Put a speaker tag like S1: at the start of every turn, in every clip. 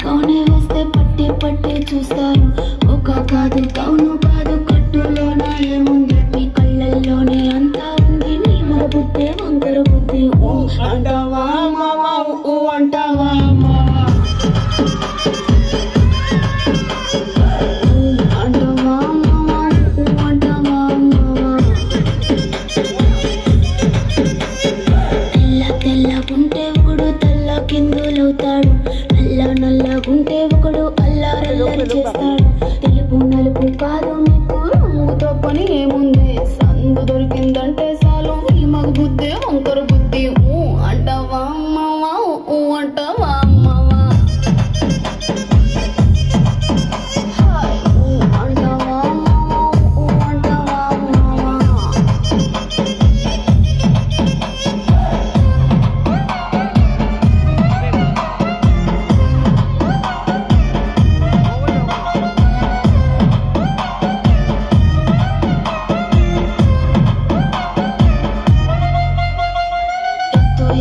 S1: కౌనే వస్తే పట్టి పట్టి చూస్తారు. ఒక కాదు కౌను కాదు కట్టులోన ఏముంది, మీ కళ్ళల్లోనే అంతా ఉంది. నీ మగ బుద్ధే వంకర బుద్ధి. ఊ అంటావా మావా, ఊ అంటావా మావా, అంటావా మావా, ఊ అంటావా మావా. తెల్ల తెల్లగుంటే ఒకడు తెల్ల కిందులవుతాడు, నల్ల నల్లగుంటే ఒకడు అల్లారల్లరి చేస్తాడు. తెలుపు నలుపు కాదు నీకు రంగుతో పని ఏముంది, సందు దొరికిందంటే చాలు ఈ మగ బుద్ధే వంకర బుద్ధి. ఊ అంటావా మావా, ఊ అంటావా మావా, హాయ్ ఊ అంటావా మావా, ఊ అంటావా మావా.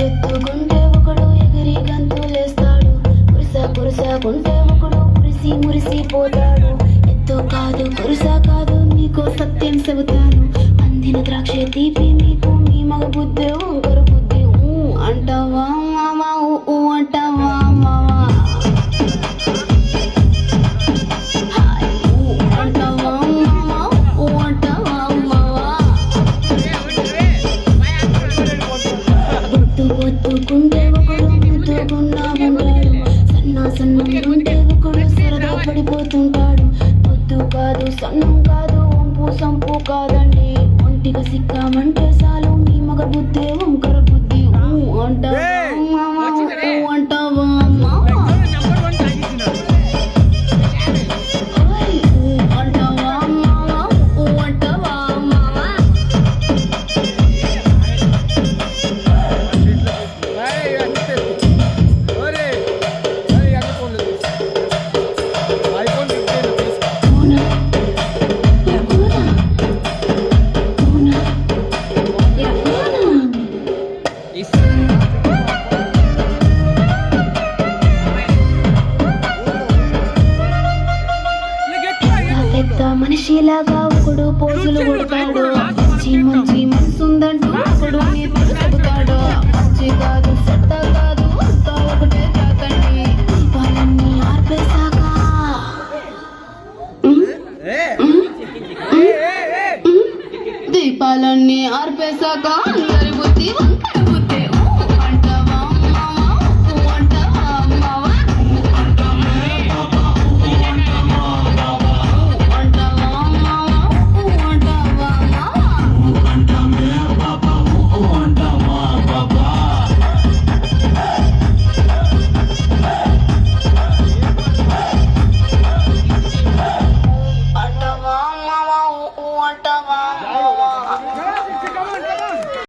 S1: ఎత్తుకుంటే ఒకడు ఎగిరి గంతులేస్తాడు, కురుసకుంటే ఒకడు మురిసిపోతాడు. ఎత్తు కాదు కురుస కాదు నీకో సత్యం చెబుతాను, అందిన ద్రాక్ష తీపి నీకు మీ మగ బుద్ధి వంకర బుద్ధి. ఊ అంటావా మావా, ఊ అంటావా మావా, హాయ్ ఊ అంటావా మావా, ఊ అంటావా మావా. బొత్తుకుంటే ఒకడు ముద్దుగున్నా ఉంటాడు, సన్నంగుంటే ఒకడు సరదా పడిపోతుంటాడు. పొద్దు కాదు సన్నం కాదు వంపు సంపు కాదండి, ఒంటిగా సిక్కామంటే చాలు మీ మగ బుద్ధే వంకర బుద్ధి. ఊ అంటావా మావా, ఊ అంటావా మావా, ఓయ్ ఊ అంటావా మావా, ఊ అంటావా మావా. మనిషిలాగా ఒకడు పోజులు కొడతాడు, మంచి మనసుందంటూ ఒకడు నీతులు చెబుతాడు. మంచి కాదు చెడ్డ కాదు అంతా ఒకటే కాకండి, దీపాలన్నీ ఆర్పేశాక దీపాలన్నీ ఆర్పేశాక అందరి బుద్ధి వంకర.